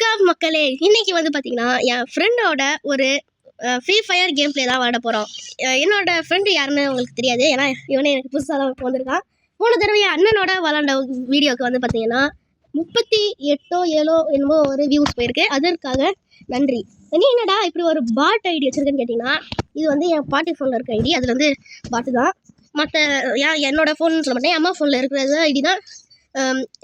WhatsApp மக்களே, இன்னைக்கு வந்து பார்த்தீங்கன்னா என் ஃப்ரெண்டோட ஒரு ஃப்ரீ ஃபயர் கேம் பிளே தான் விளாட போகிறோம். என்னோட ஃப்ரெண்டு யாருன்னு உங்களுக்கு தெரியாது, ஏன்னா இவனே எனக்கு புதுசாக தான் வந்திருக்கான். போன தடவை என் அண்ணனோட விளாண்ட வீடியோவுக்கு வந்து பார்த்தீங்கன்னா 38 என்னமோ ஒரு வியூஸ் போயிருக்கு. அதற்காக நன்றி. நீ என்னடா இப்படி ஒரு பாட் ஐடி வச்சிருக்கேன்னு கேட்டிங்கன்னா, இது வந்து என் பாட்டி ஃபோனில் இருக்க ஐடி. அதில் வந்து பாட்டு தான். மற்ற என்னோட ஃபோன் சொல்ல மாட்டேன், அம்மா ஃபோனில் இருக்கிறது ஐடி தான்.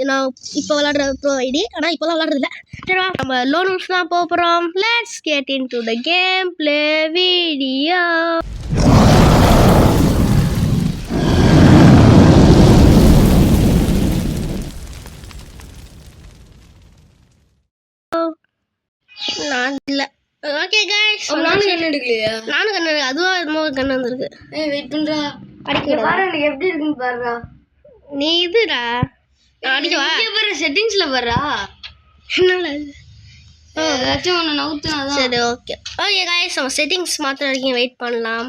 நான் இப்போ விளாடுற ப்ரோ ஐடி, ஆனால் இப்போலாம் விளாட்றதில்ல. சரிவா, நம்ம லோனூஸ் தான் போகிறோம். Let's get in to the game play video. நான் இல்லை. ஓகே கைஸ், நானும் கண்ணு எடுக்கலையா? நானும் கண்ணு, அதுவும் என்னமோ கண்ணு வந்துருக்கு. வெயிட் பண்றா, அடிக்க பாரு எனக்கு எப்படி இருக்குன்னு பாருடா. நீ இதுடா அடிக்கவா? பாரு செட்டிங்ஸ்ல பாருடா. என்னால ஏதாச்சும் ஒன்று நவுத்துனாதான். சரி ஓகே ஓகே கைஸ், நம்ம செட்டிங்ஸ் மாத்திர வரைக்கும் வெயிட் பண்ணலாம்.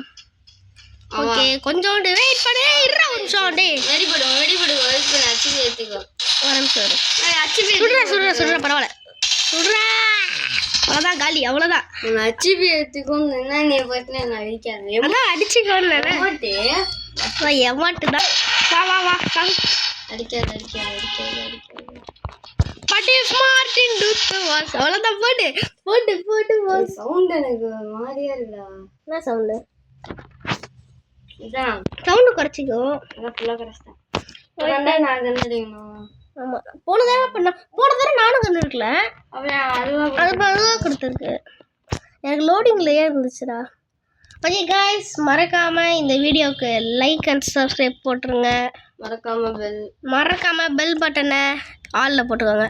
ஓகே கொஞ்சோண்டு வெயிட் பண்ணு. இருடா ஒரு நிமிஷம். டே வெடிபடு வெயிட் பண்ணி அச்சு ஏற்றிக்கோ. ஒரு நிமிஷம் இரு. அச்சு சுடுறா பரவாயில்ல. சுடுறா, அவ்வளோதான் காலி, அவ்வளோதான். அச்சிபி ஏற்றிக்கோன்னு என்ன நீ போயிட்டு நான் அடிக்காது. அதான் அடிச்சுக்கோன்னு எமாட்டு தான். வா வா வா அடிக்காது. But smart in to was. அவ்வளோதான். போட்டு சவுண்ட் எனக்கு மாதிரியா இருக்குடா. என்ன சவுண்டு? இதான் சவுண்டு குறைச்சிக்கோ. அதான் ஃபுல்லாக கிடச்சிட்டேன். நான் கண்டுடிக்கணும். ஆமாம், போன தடவை நானும் கண்டு இருக்கல. அதுவாக கொடுத்துருக்கு. எனக்கு லோடிங்லேயே இருந்துச்சுடா. ஓகே காய்ஸ், மறக்காமல் இந்த வீடியோவுக்கு லைக் அண்ட் சப்ஸ்கிரைப் போட்டுருங்க. மறக்காமல் பெல் பட்டனை ஆலில் போட்டுக்கோங்க.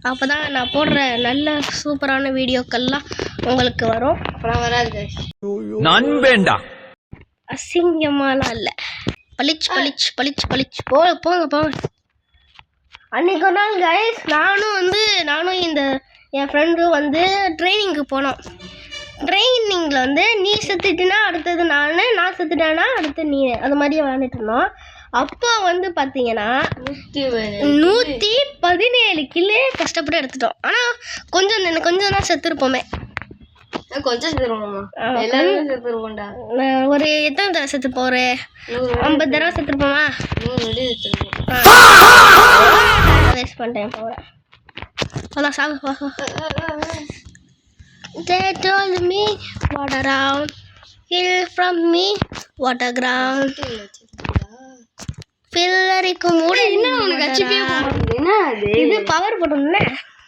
அப்போ தான் நான் போடுற நல்ல சூப்பரான வீடியோக்கள்லாம் உங்களுக்கு வரும். அப்புறம் வராது. நண்பேண்டா, அசிங்கமாலாம் இல்லை. பளிச்சு போங்க. அன்றைக்கி ஒரு நாள் கைஸ், நானும் இந்த என் ஃப்ரெண்டும் வந்து ட்ரைனிங்க்கு போனோம். ட்ரைனிங்கில் வந்து நீ செத்துட்டினா அடுத்தது நான் செத்துட்டேன்னா அடுத்து நீ, அது மாதிரியே விளாண்டுட்டு இருந்தோம். அப்போ வந்து பார்த்தீங்கன்னா 117 கிலோ கஷ்டப்பட்டு எடுத்துட்டோம். ஆனால் கொஞ்சம் தான் செத்துருப்போமே. கொஞ்சம் எல்லாருமே செத்துருப்போம்டா. ஒரு எத்தனை தடவை செத்துப்போம்? ஒரு 50 தடவை செத்துருப்போமா? வேஸ்ட் பண்ணிட்டேன் போகிறேன். அதான் Sahoo. They told me what around, kill from me what a ground. பில்லரிக்கு மூட என்ன உனக்கு அச்சிபியே போடுறது? என்ன அது? இது பவர் போட்டோம்னா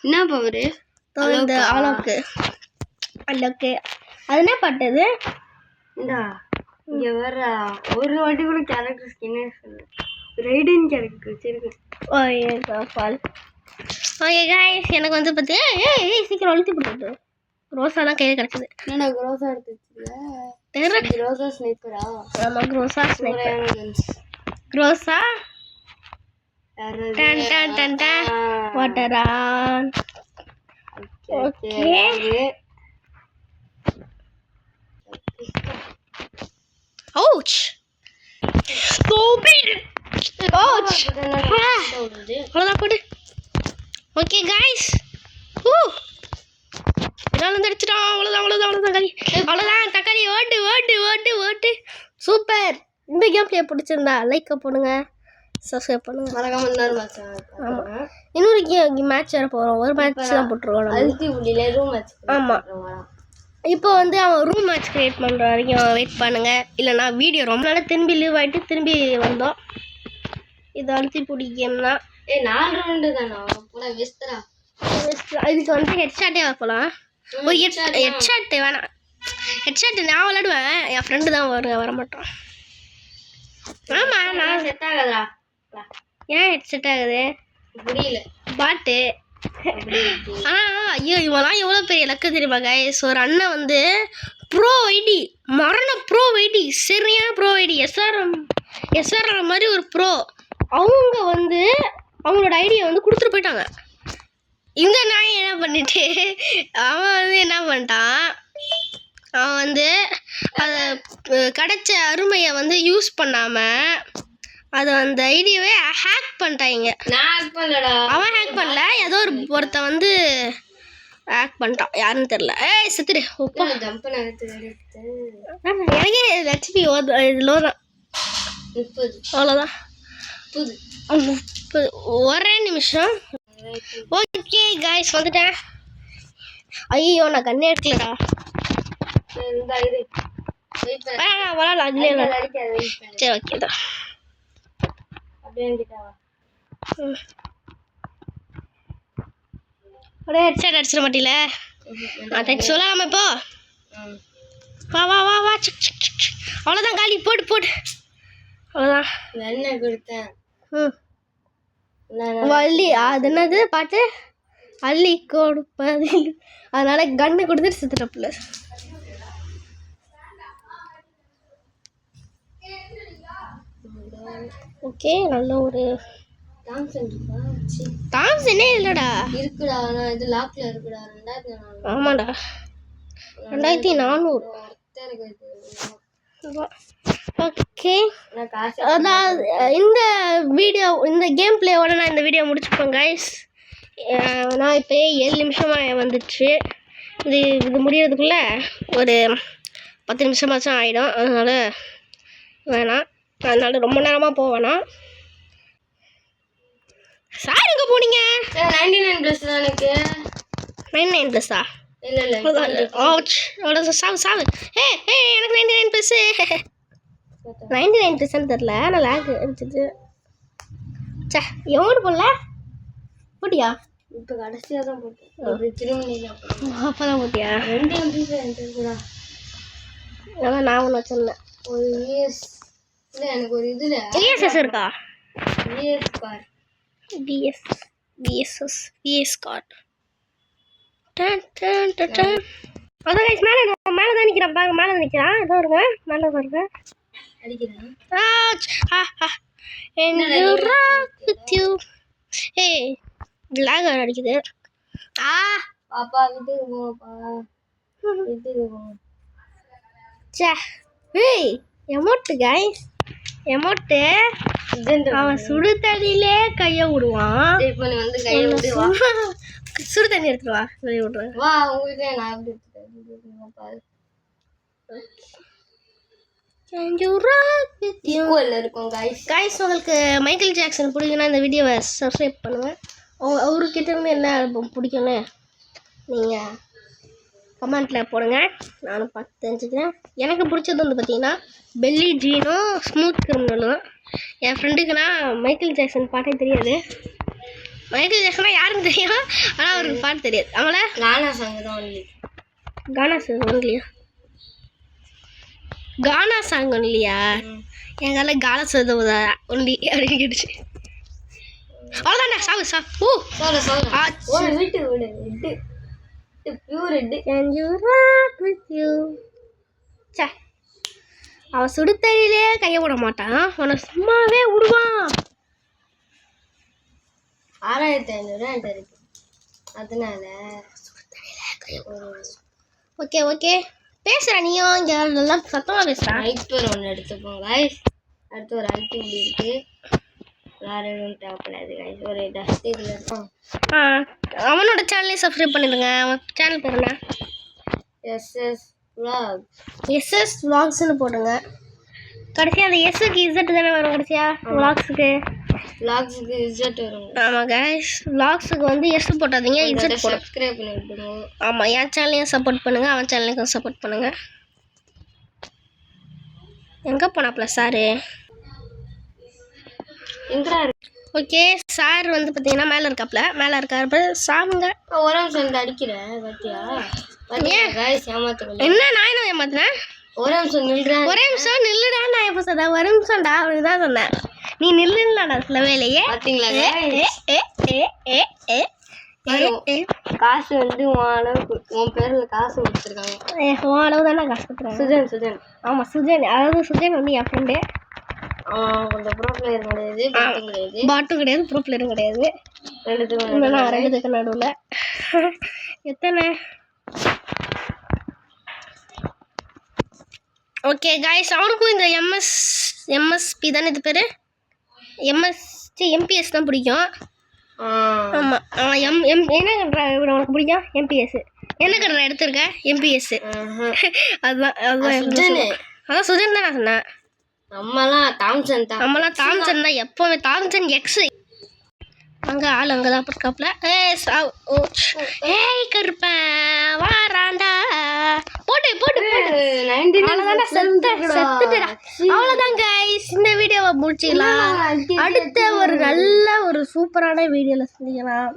என்ன பவர்? இந்த அளவுக்கு அது என்ன பட்டது? இந்தா இங்க வர ஒரு வாட்டி கூட கேரக்டர் ஸ்கின்னே சொல்லு. ரைடன் கேரக்டர் வச்சிருக்கு. ஓகே பால். ஓகே गाइस, எனக்கு வந்து பார்த்தீங்க சீக்கிரம் அழுத்தி போட்டு ரோஸா தான் கையில் கிடக்குது. என்னடா ரோஸா எடுத்து வச்சிருக்க? ரோஸா ஸ்னைப்பரா? ஆமா, ரோஸா ஸ்னைப்பர். ரோஸா டன் டன் டன் டன் water on. Okay ouch stupid ouch. அவ்வளோதான் போடு. ஓகே गाइस, இதெல்லாம் அடிச்சிட்டோம். அவ்வளோதான் காலி. அவ்வளோதான் தக்காளி. ஓட்டு சூப்பர். இந்த கேம் பிளே பிடிச்சிருந்தா லைக் போடுங்க, சப்ஸ்கிரைப் பண்ணுங்க. மறக்காம இன்னொரு மேட்ச். ஆமாம், இன்னொரு மேட்ச் வர போகிறோம். ஒரு மேட்ச் தான் போட்டுருக்கோம். ஆமாம், இப்போ வந்து அவன் ரூம் மேட்ச் கிரியேட் பண்ணுற வரைக்கும் வெயிட் பண்ணுங்க. இல்லைனா வீடியோ ரொம்ப நாள் திரும்பி லீவ் ஆகிட்டு திரும்பி வந்தோம். இது அழுத்தி பிடி கேம் தான். 4 ரவுண்டு தானா? போட வெஸ்ட்ரா. இதுக்கு வந்து ஹெட்ஷாட்டே வைப்பலாம். ஒரு ஹெட்ஷாட்டு வேணாம். ஹெட்ஷாட்டு நான் விளாடுவேன், என் ஃப்ரெண்டு தான் வர மாட்டோம். ஆமாம், நான் செட் ஆகாதா? ஏன் ஹெட் செட் ஆகுது? புரியல. பாட்டு. ஐயோ, இவெல்லாம் எவ்வளோ பெரிய லக்கு தெரியுமா கைஸ்? ஒரு அண்ணன் வந்து ப்ரோ ஐடி, ப்ரோ ஐடி, சரியான ப்ரோ ஐடி, எஸ்ஆர்எம் மாதிரி ஒரு ப்ரோ. அவங்க வந்து அவங்களோட ஐடியை வந்து கொடுத்துட்டு போயிட்டாங்க. இந்த நாய் என்ன பண்ணிட்டு அவன் வந்து என்ன பண்ணிட்டான், அவன் வந்து அதை கிடைச்ச அருமையை வந்து யூஸ் பண்ணாமல் அது அந்த ஐடியாவே ஹேக் பண்ணிட்டாங்க. நான் ஹேக் பண்ணலடா. அவன் ஹேக் பண்ணல, ஏதோ ஒருத்தன் வந்து ஹேக் பண்ணிட்டான், யாருன்னு தெரியல. ஏய் செத்துடு. ஒப்பா ஜம்ப் எடுத்து எனக்கே ஹெச்பி லோ தான், 30 அவ்வளோதான். 30 ஒரே நிமிஷம். ஓகே காய்ஸ் வந்துட்டேன். ஐயோ நான் கண்ணே எடுக்கலடா. இந்த இது வெயிட் பண்ணு. விளாடலாம் அதுலேயே அடிக்காத வெயிட் பண்ணு. சரி ஓகே தான். அப்படியே கிட்டவா. அப்படியே ஹெட்செட் அடிச்சிட மாட்டீல? நான் சொல்லலாமா இப்போ? வா வா வா வா சிக் சிக் சிக். அவ்வளோதான் காலி, போட்டு போட்டு அவ்வளோதான். என்ன கொடுத்தேன்? வள்ளி அது என்னது பாட்டு? அள்ளி கொடுப்பது. அதனால கண்ணு கொடுத்துட்டு சுத்துறப்புல. ஓகே நல்ல ஒரு தாம்சனே இல்லடா. இருக்குடா, நான் இது லாக்ல இருக்குடா. 2400. ஆமாடா 2400. ஓகே நான் காசு அதாவது இந்த வீடியோ இந்த கேம் பிளேயோட நான் இந்த வீடியோ முடிச்சுப்பேன் கைஸ். நான் இப்போ 7 நிமிஷமாக வந்துடுச்சு. இது முடியறதுக்குள்ளே ஒரு 10 நிமிஷமாச்சும் ஆகிடும். அதனால் வேணாம், அதனால் ரொம்ப நேரமாக போவேணாம். சார் எங்கே போனீங்க? 99 ப்ளஸ் தான் எனக்கு. 99 ப்ளஸ்ஸா? இல்ல அவ்வளோ சாவு சாவு. எனக்கு 99 ப்ளஸ்ஸு. 99 ப்ளஸ்ன்னு தெரில, ஆனால் லேக் இருந்துச்சு. சே எவ்வளோ போடல போட்டியா? இப்போ கடைசியாக தான் போட்டேன். திரும்ப அப்போ தான் போட்டியா? 2 MB இருக்குடா. அதான் நான் ஒன்று வச்சிருந்தேன். ஒரு இஎஸ் இல்லை, எனக்கு ஒரு இதில் இஎஸ்எஸ் இருக்கா? ES car PS card. அதான் கைஸ் மேலே தான் நிற்கிறான் பாருங்க, மேலே தான் நிற்கிறான். ஏதோ இருங்க, மேலே தான் இருங்க. அடிக்கிறேன். லாக் அடிக்குது. பாப்பா வீட்டுக்கு போப்பா, வீட்டுக்கு போ. சே ஏய் எமோட்டு கைஸ், எமோட்டு. அவன் சுடு தண்ணியிலே கையை விடுவான். இப்போ நீ வந்து கையை விட்டு வா. சுடு தண்ணி எடுத்துட்டு வா, கையை விடுறேன். வா உங்ககிட்ட நான் எப்படி எடுத்துட்டேன் பாரு. இருக்கும் கைஸ் உங்களுக்கு மைக்கேல் ஜாக்சன் பிடிக்குன்னா இந்த வீடியோவை சப்ஸ்கிரைப் பண்ணுங்கள். அவர்கிட்ட இருந்து என்ன ஆல்பம் பிடிக்குன்னு நீங்கள் கமெண்ட்டில் போடுங்க, நானும் பார்த்து தெரிஞ்சுக்கிறேன். எனக்கு பிடிச்சது வந்து பார்த்தீங்கன்னா பெல்லி ஜீனும் ஸ்மூத் கிரிமினலும். என் ஃப்ரெண்டுக்குன்னா மைக்கேல் ஜாக்சன் பாட்டே தெரியாது. மைக்கேல் ஜாக்சனா யாருன்னு தெரியும், ஆனால் அவருக்கு பாட்டு தெரியாது. அவங்கள கானா சாங் தான் ஒன்லி. கானா சாங் ஒன்லியா? கானா சாங் ஒன்லியா? எங்கால கானா சாங் ஒன்லி அப்படின்னு கேட்டுச்சு. அவ்வளோதான்டா, சாவு சா. ஒரு வீட்டு விடு. Red pure red. Can you rock with you? சே அவன் சுடு தண்ணியிலே கையை விட மாட்டான், அவனை சும்மாவே விடுவான். 6500 என்கிட்ட இருக்கு, அதனால ஓகே ஓகே பேசுற நீயும் இங்கே நல்லா சத்தமாக பேசுகிறான். ஐட்டூர் ஒன்று எடுத்துப்போம் கைஸ். அடுத்து ஒரு ஐட்டு முடி இருக்கு, வேறு எதுவும் தேவைப்படாது கைஸ். ஒரு டஸ்ட் இதில் இருக்கும். அவனோட சேனலையும் சப்ஸ்கிரைப் பண்ணிடுங்க. அவன் சேனல் பேர் என்ன? SS vlog. எஸ்எஸ் vlogsன்னு போடுங்க. கடைசியாக அந்த எஸ்ஸுக்கு இசட் தானே வரும் கடைசியாக vlogsக்கு. vlogsக்கு இசட் வரும். ஆமாம் கைஸ், vlogsக்கு வந்து எஸ் போட்டாதீங்க, இசட் போடுங்க. சப்ஸ்கிரைப் பண்ணி விட்டுருங்க. ஆமாம் என் சேனலையும் சப்போர்ட் பண்ணுங்கள், அவன் சேனலுக்கும் சப்போர்ட் பண்ணுங்கள். எங்கே போனாப்ல சாரு? எங்கடா இருக்கு? ஓகே சார் வந்து பார்த்தீங்கன்னா மேலே இருக்காப்ல, மேலே இருக்காரு சாமுங்க. ஒரு நிமிஷம் வந்து அடிக்கிறேன் பாத்தியா? கைஸ் ஏமாத்துறேன். என்ன நான் என்ன ஏமாத்தினேன்? ஒரு நிமிஷம் நில்றேன். ஒரே நிமிஷம் நில்லுடா. நான் எப்போ சொன்னேன் ஒரு நிமிஷம்டா அப்படின்னு தான் சொன்னேன். நீ நில்லுடா சொல்லவே இல்லையே. பார்த்தீங்களா காசு வந்து உன் அளவுக்கு உன் பேர்ல காசு கொடுத்துருக்காங்க. உன் அளவு தானே காசு கொடுத்துருக்காங்க. சுஜன். ஆமாம் சுஜன், அதாவது சுஜன் வந்து என் ஃப்ரெண்டு. கொஞ்சம் ப்ரோ பிளேயர் கிடையாது, பாட்டும் கிடையாது, பாட்டும் கிடையாது, ப்ரோ பிளேயரும் கிடையாது. ரெண்டுத்துக்கு நடுவில் எத்தனை? ஓகே காய்ஸ் அவனுக்கும் இந்த எம்எஸ்பி தானே இது பேர், எம்பிஎஸ் தான் பிடிக்கும். ஆமாம் என்ன கட்டுறா உனக்கு பிடிக்கும் எம்பிஎஸ் என்ன கட்டுறா எடுத்திருக்க எம்பிஎஸ் அதுதான் அதான் சுஜன் தான் நான் சொன்னேன் நம்மலாம் தாம்சன் தான் எப்போவுமே தாம்சன் எக்ஸ் அங்கே ஆள் அங்கே தான் இருக்காப்புல ஏய் கருப்பேன் வாராண்டா போட்டு அவ்வளோதான் கைஸ் இந்த வீடியோவை முடிச்சிக்கலாம் அடுத்த ஒரு நல்ல ஒரு சூப்பரான வீடியோவில் சந்திக்கலாம்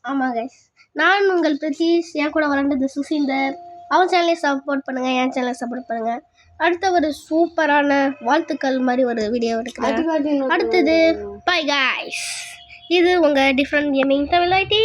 ஆமாம் கைஸ் நான் உங்கள் பிரதீஷ் என் கூட வளர்ந்தது சுசீந்தர் அவன் சேனலையும் சப்போர்ட் பண்ணுங்கள் என் சேனலை சப்போர்ட் பண்ணுங்கள் அடுத்த ஒரு சூப்பரான வாழ்த்துக்கள் மாதிரி ஒரு வீடியோ எடுக்கிறேன் அடுத்தது பை கைஸ் இது உங்கள் டிஃப்ரெண்ட் கேமிங் தமிழ் ஐடி